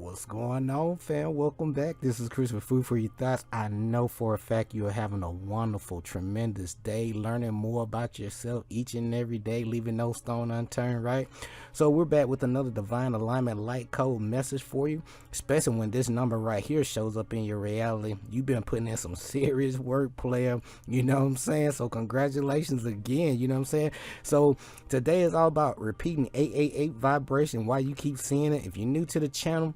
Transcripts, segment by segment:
What's going on, fam? Welcome back. This is Chris with Food for Your Thoughts. I know for a fact you are having a wonderful, tremendous day, learning more about yourself each and every day, leaving no stone unturned, right? So we're back with another divine alignment light code message for you, especially when this number right here shows up in your reality. You've been putting in some serious work, player. You know what I'm saying? So congratulations again. You know what I'm saying? So today is all about repeating 888 vibration. Why you keep seeing it? If you're new to the channel,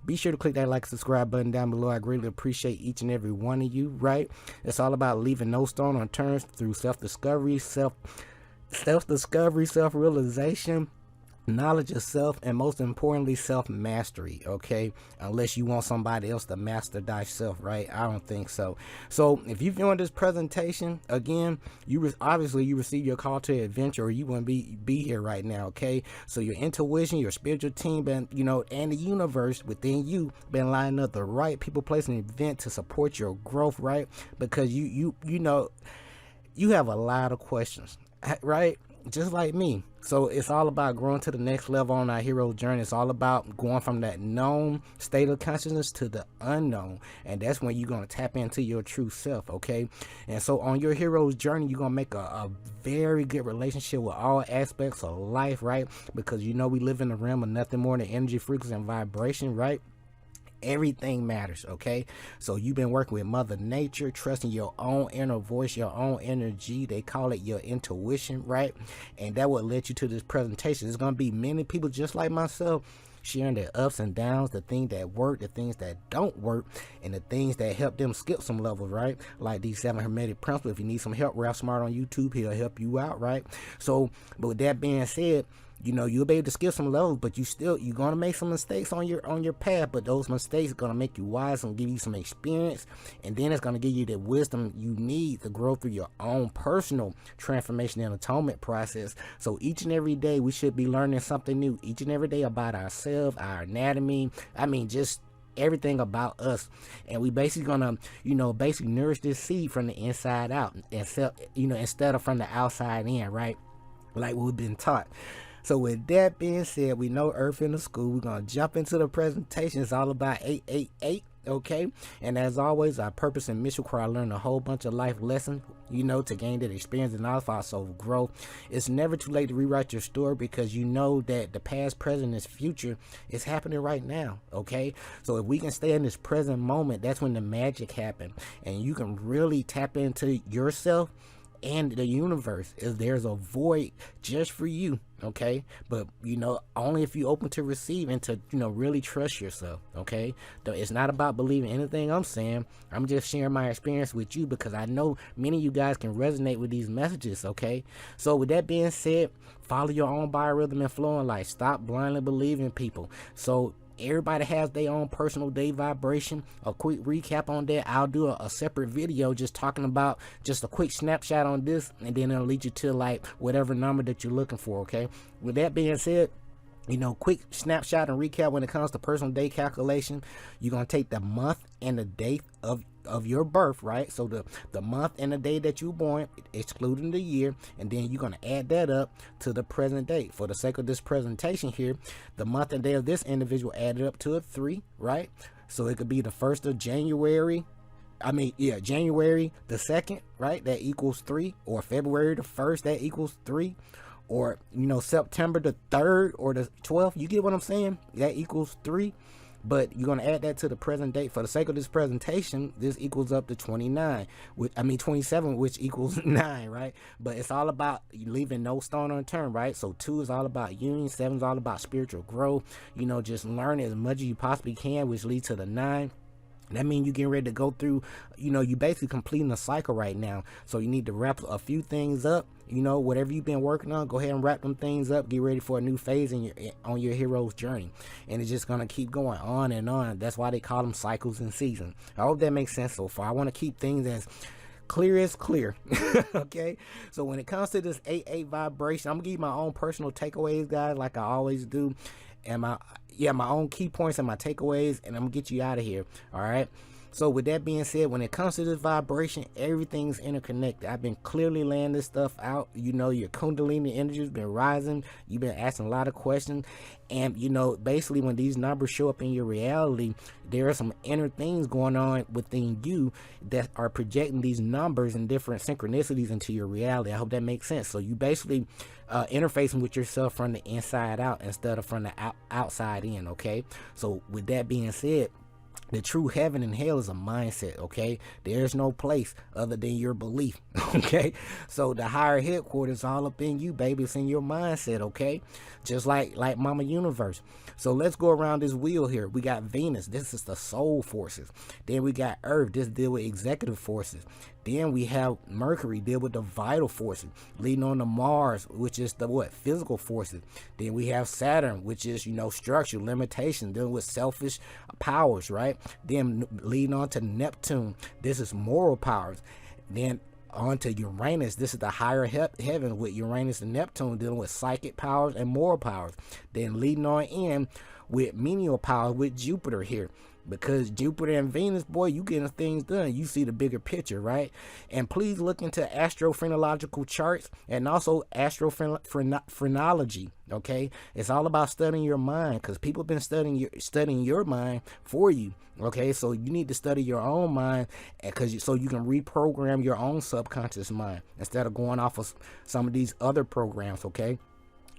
be sure to click that like, subscribe button down below. I greatly appreciate each and every one of you, right? It's all about leaving no stone unturned through self-discovery, self-realization, knowledge of self, and most importantly, self-mastery. Okay, unless you want somebody else to master thyself, right? I don't think so. So if you're viewing this presentation again, obviously you received your call to adventure, or you wouldn't be here right now. Okay, so your intuition, your spiritual team, and the universe within you been lining up the right people, place, and event to support your growth, right? Because you have a lot of questions, right? Just like me. So it's all about growing to the next level on our hero's journey. It's all about going from that known state of consciousness to the unknown, and that's when you're going to tap into your true self. Okay, and so on your hero's journey, you're going to make a very good relationship with all aspects of life, right? Because we live in the realm of nothing more than energy, frequency, and vibration, right? Everything matters. Okay, so you've been working with Mother Nature, trusting your own inner voice, your own energy. They call it your intuition, right? And that will lead you to this presentation. There's going to be many people just like myself sharing their ups and downs, the things that work, the things that don't work, and the things that help them skip some levels, right? Like these 7 hermetic principles. If you need some help, Ralph Smart on YouTube, he'll help you out, right? So, but with that being said, you'll be able to skip some levels, but you're gonna make some mistakes on your path, but those mistakes are gonna make you wise and give you some experience, and then it's gonna give you the wisdom you need to grow through your own personal transformation and atonement process. So each and every day we should be learning something new each and every day about ourselves, our anatomy, just everything about us. And we basically gonna basically nourish this seed from the inside out, and instead of from the outside in, right? Like we've been taught. So with that being said, we know Earth in the school. We're going to jump into the presentation. It's all about 888, okay? And as always, our purpose and mission require I learn a whole bunch of life lessons, to gain that experience and knowledge for our soul growth. It's never too late to rewrite your story, because you know that the past, present, and future is happening right now, okay? So if we can stay in this present moment, that's when the magic happens. And you can really tap into yourself and the universe. If there's a void just for you, okay? But only if you open to receive and to really trust yourself, okay? Though it's not about believing anything I'm saying. I'm just sharing my experience with you, because I know many of you guys can resonate with these messages, okay? So with that being said, follow your own biorhythm and flow in life. Stop blindly believing people. So everybody has their own personal day vibration. A quick recap on that. I'll do a separate video just talking about just a quick snapshot on this, and then it'll lead you to like whatever number that you're looking for, okay? With that being said, quick snapshot and recap when it comes to personal day calculation. You're going to take the month and the date of your birth, right? So the month and the day that you were born, excluding the year, and then you're going to add that up to the present date. For the sake of this presentation here, the month and day of this individual added up to a 3, right? So it could be the 1st of January, January the 2nd, right? That equals 3. Or February the 1st, that equals 3. Or September the 3rd or the 12th, you get what I'm saying? That equals 3. But you're going to add that to the present date. For the sake of this presentation, this equals up to 27, which equals 9, right? But it's all about leaving no stone unturned, right? So 2 is all about union, 7 is all about spiritual growth. Just learn as much as you possibly can, which leads to the 9. That means you're getting ready to go through, you basically completing a cycle right now. So you need to wrap a few things up. Whatever you've been working on, go ahead and wrap them things up. Get ready for a new phase on your hero's journey. And it's just going to keep going on and on. That's why they call them cycles and seasons. I hope that makes sense so far. I want to keep things as clear as clear. Okay, so when it comes to this 88 vibration, I'm gonna give you my own personal takeaways, guys, like I always do, and my own key points and my takeaways, and I'm gonna get you out of here. All right, So with that being said, when it comes to this vibration, everything's interconnected. I've been clearly laying this stuff out. You know, your Kundalini energy has been rising. You've been asking a lot of questions. And, you know, basically when these numbers show up in your reality, there are some inner things going on within you that are projecting these numbers and different synchronicities into your reality. I hope that makes sense. So you basically interfacing with yourself from the inside out instead of from the outside in, okay? So with that being said, the true heaven and hell is a mindset, okay? There's no place other than your belief, okay? So the higher headquarters is all up in you, baby. It's in your mindset, okay? Just like Mama Universe. So let's go around this wheel here. We got Venus. This is the soul forces. Then we got Earth. This deal with executive forces. Then we have Mercury, deal with the vital forces, leading on to Mars, which is the physical forces. Then we have Saturn, which is, you know, structure, limitation, dealing with selfish powers, right? Then leading on to Neptune, this is moral powers. Then on to Uranus, this is the higher heaven with Uranus and Neptune dealing with psychic powers and moral powers. Then leading on in with menial powers with Jupiter here. Because Jupiter and Venus, boy, you getting things done. You see the bigger picture, right? And please look into astrophrenological charts and also astrophrenology, okay? It's all about studying your mind because people have been studying your mind for you, okay? So you need to study your own mind so you can reprogram your own subconscious mind instead of going off of some of these other programs, okay?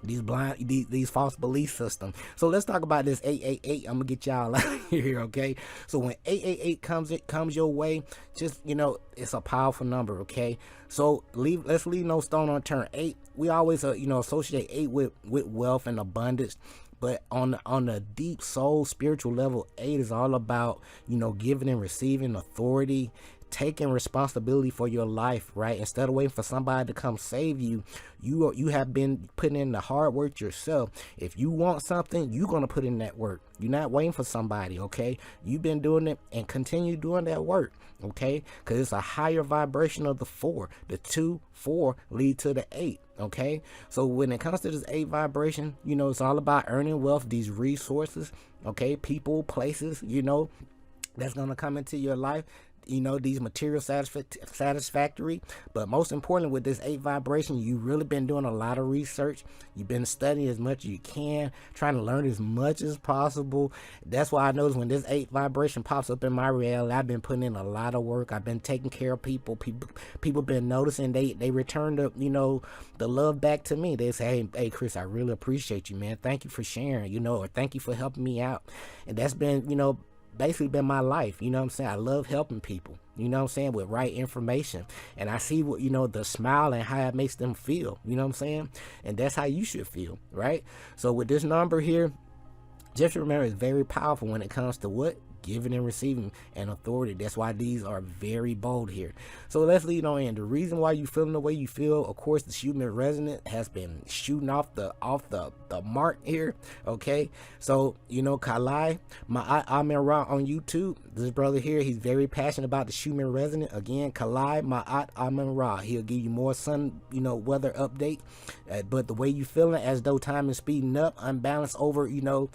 These false belief systems. So let's talk about this 888. I'm gonna get y'all out of here, okay? So when 888 comes your way, just, you know, it's a powerful number, okay? So let's leave no stone unturned. 8, we always associate 8 with wealth and abundance. But on the deep soul spiritual level, 8 is all about, you know, giving and receiving authority, taking responsibility for your life, right? Instead of waiting for somebody to come save you, you have been putting in the hard work yourself. If you want something, you're going to put in that work. You're not waiting for somebody, okay? You've been doing it and continue doing that work, okay? Because it's a higher vibration of the 4. The 2, 4 lead to the 8, okay? So when it comes to this 8 vibration, you know, it's all about earning wealth, these resources, okay? People, places, you know, that's going to come into your life. You know, these material satisfactory, but most importantly with this 8 vibration, you've really been doing a lot of research. You've been studying as much as you can, trying to learn as much as possible. That's why I notice when this 8 vibration pops up in my reality, I've been putting in a lot of work. I've been taking care of people. People been noticing. They return the, you know, the love back to me. They say, hey Chris, I really appreciate you, man. Thank you for sharing, you know, or thank you for helping me out. And that's been, you know, basically been my life. You know what I'm saying? I love helping people, you know what I'm saying, with right information. And I see what, you know, the smile and how it makes them feel, you know what I'm saying? And that's how you should feel, right? So with this number here, just remember it's very powerful when it comes to what? Giving and receiving and authority. That's why these are very bold here. So let's lead on in. The reason why you feeling the way you feel, of course, the human resonance has been shooting off the mark here. Okay, so you know, Kalai, my Amen Ra on YouTube, this brother here, he's very passionate about the human resonance. Again, Kalai, my Amen Ra, he'll give you more sun, you know, weather update. But the way you feeling, as though time is speeding up, unbalanced over, you know,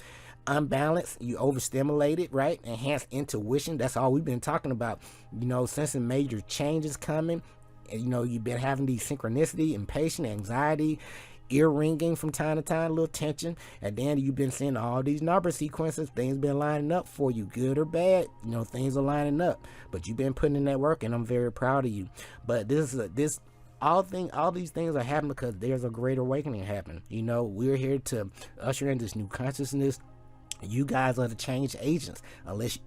unbalanced, you overstimulated, right? Enhanced intuition. That's all we've been talking about, you know, sensing major changes coming. And, you know, you've been having these synchronicity, impatience, anxiety, ear ringing from time to time, a little tension. And then you've been seeing all these number sequences. Things been lining up for you, good or bad. You know, things are lining up, but you've been putting in that work, and I'm very proud of you. But all these things are happening because there's a great awakening happening. You know, we're here to usher in this new consciousness. You guys are the change agents,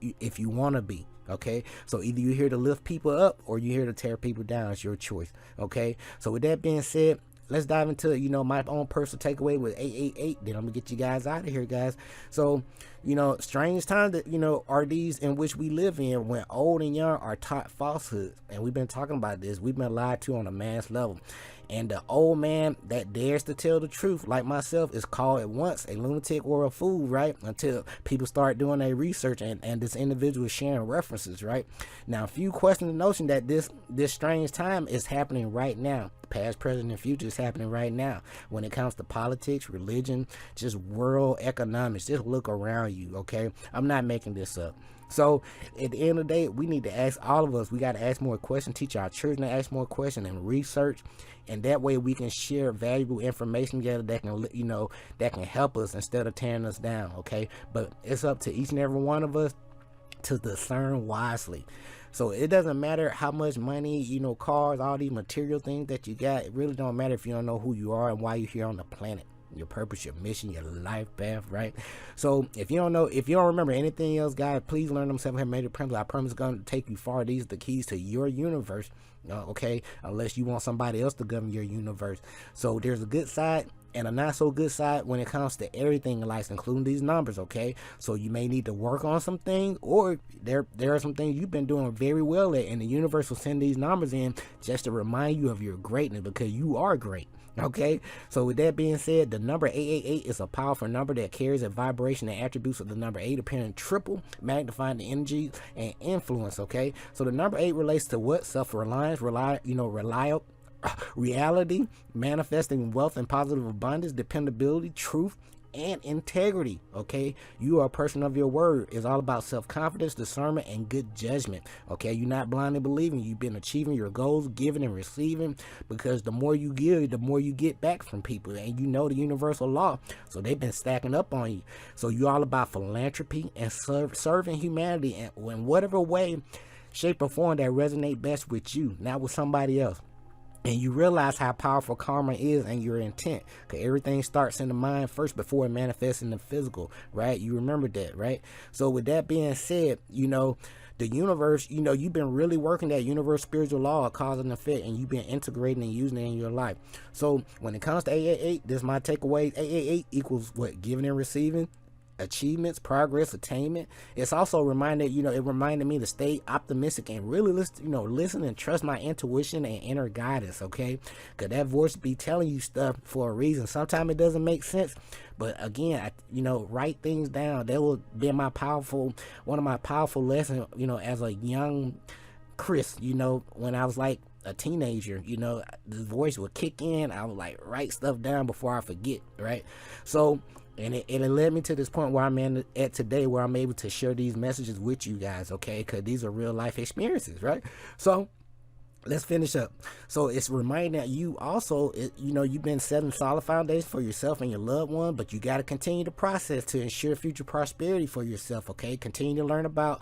if you want to be, okay? So either you're here to lift people up or you're here to tear people down. It's your choice, okay? So with that being said, let's dive into, you know, my own personal takeaway with 888. Then I'm gonna get you guys out of here, guys. So, you know, strange times that, you know, are these in which we live in when old and young are taught falsehoods. And we've been talking about this. We've been lied to on a mass level. And the old man that dares to tell the truth, like myself, is called at once a lunatic or a fool, right? Until people start doing their research and this individual is sharing references, right? Now, if you question the notion that this strange time is happening right now, past, present, and future is happening right now. When it comes to politics, religion, just world economics, just look around you, okay? I'm not making this up. So at the end of the day, we need to ask, all of us, we got to ask more questions, teach our children to ask more questions and research. And that way we can share valuable information together that can, that can help us instead of tearing us down. Okay. But it's up to each and every one of us to discern wisely. So it doesn't matter how much money, cars, all these material things that you got. It really don't matter if you don't know who you are and why you're here on the planet. Your purpose, your mission, your life path, right? So if you don't remember anything else, guys, please learn them 7 major principles. I promise it's going to take you far. These are the keys to your universe, okay? Unless you want somebody else to govern your universe. So there's a good side and a not so good side when it comes to everything in life, including these numbers, okay? So you may need to work on some things, or there are some things you've been doing very well at, and the universe will send these numbers in just to remind you of your greatness, because you are great. Okay, so with that being said, the number 888 is a powerful number that carries a vibration and attributes of the number 8, appearing triple, magnifying the energy and influence. Okay, so the number 8 relates to what? Self-reliance, reliable, reality, manifesting wealth and positive abundance, dependability, truth, and integrity. Okay, you are a person of your word. It's all about self-confidence, discernment, and good judgment. Okay, you're not blindly believing. You've been achieving your goals, giving and receiving, because the more you give, the more you get back from people, and you know the universal law. So they've been stacking up on you. So you're all about philanthropy and serving humanity in whatever way, shape, or form that resonate best with you, not with somebody else. And you realize how powerful karma is and your intent, because everything starts in the mind first before it manifests in the physical, right? You remember that, right? So with that being said, the universe, you've been really working that universe spiritual law of cause and effect, and you've been integrating and using it in your life. So when it comes to 888, this is my takeaway. 888 equals what? Giving and receiving, achievements, progress, attainment. It's also reminded, it reminded me to stay optimistic and really listen and trust my intuition and inner guidance, okay? Because that voice be telling you stuff for a reason. Sometimes it doesn't make sense, but again, write things down. That will be one of my powerful lessons, as a young Chris, when I was like a teenager, the voice would kick in. I would like write stuff down before I forget, right? So, and it led me to this point where I'm at today, where I'm able to share these messages with you guys, okay? Because these are real life experiences, right? So let's finish up. So it's reminding that you also, you've been setting solid foundation for yourself and your loved one, but you got to continue the process to ensure future prosperity for yourself, okay? Continue to learn about,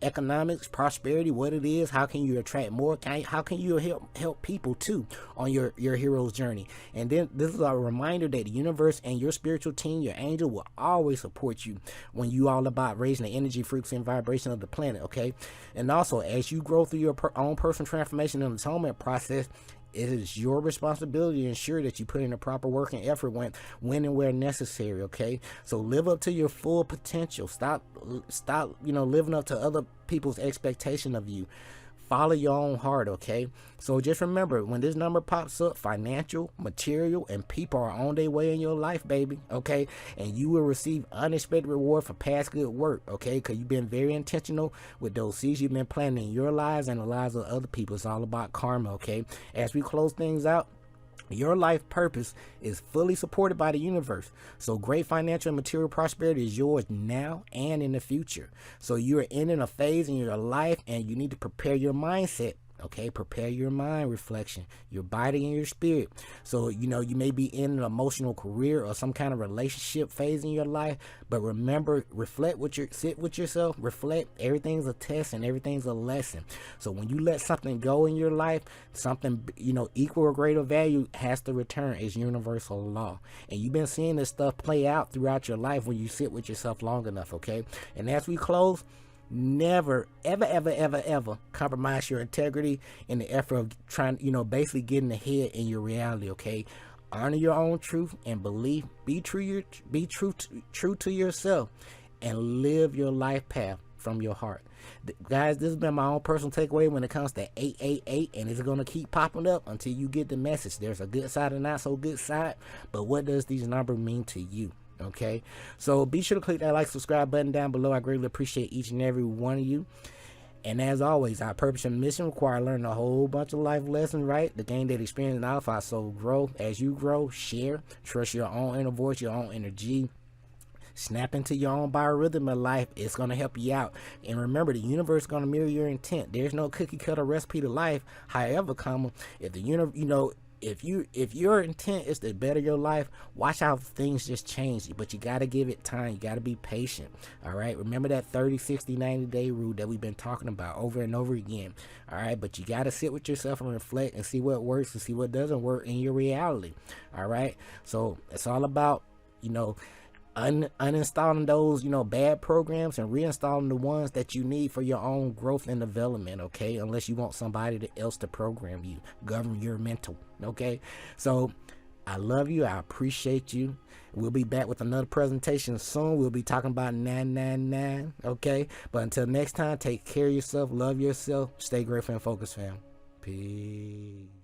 economics, prosperity, what it is, how can you attract more, how can you help people too on your hero's journey. And then this is a reminder that the universe and your spiritual team, your angel, will always support you when you all about raising the energy, frequency, and vibration of the planet, okay? And also, as you grow through your own personal transformation and atonement process, it is your responsibility to ensure that you put in the proper work and effort when and where necessary, okay? So live up to your full potential. Stop, living up to other people's expectation of you. Follow your own heart, okay? So just remember, when this number pops up, financial, material, and people are on their way in your life, baby, okay? And you will receive unexpected reward for past good work, okay? Because you've been very intentional with those seeds you've been planting in your lives and the lives of other people. It's all about karma, okay? As we close things out, your life purpose is fully supported by the universe. So great financial and material prosperity is yours now and in the future. So you're in a phase in your life, and you need to prepare your mindset. Okay, prepare your mind reflection, your body and your spirit. So, you may be in an emotional career or some kind of relationship phase in your life, but remember, sit with yourself, reflect. Everything's a test and everything's a lesson. So when you let something go in your life, something, equal or greater value has to return. It's universal law. And you've been seeing this stuff play out throughout your life when you sit with yourself long enough, okay? And as we close, never, ever compromise your integrity in the effort of trying, basically getting ahead in your reality, okay? Honor your own truth and belief. Be true to yourself, and live your life path from your heart. Guys, this has been my own personal takeaway when it comes to 888, and it's going to keep popping up until you get the message. There's a good side and not so good side, but what does these numbers mean to you? Okay, so be sure to click that like, subscribe button down below. I greatly appreciate each and every one of you. And as always, our purpose and mission require learning a whole bunch of life lessons, right? The gain that experience and alpha, so grow. As you grow, share, trust your own inner voice, your own energy. Snap into your own biorhythm of life. It's going to help you out. And remember, the universe is going to mirror your intent. There's no cookie cutter recipe to life. However, if the universe, if your intent is to better your life, watch how things just change. But you got to give it time. You got to be patient. All right. Remember that 30, 60, 90-day rule that we've been talking about over and over again. All right. But you got to sit with yourself and reflect and see what works and see what doesn't work in your reality. All right. So it's all about, uninstalling those, bad programs and reinstalling the ones that you need for your own growth and development, okay? Unless you want somebody else to program you, govern your mental, okay? So I love you. I appreciate you. We'll be back with another presentation soon. We'll be talking about 999, okay? But until next time, take care of yourself, love yourself, stay grateful and focused, fam. Peace.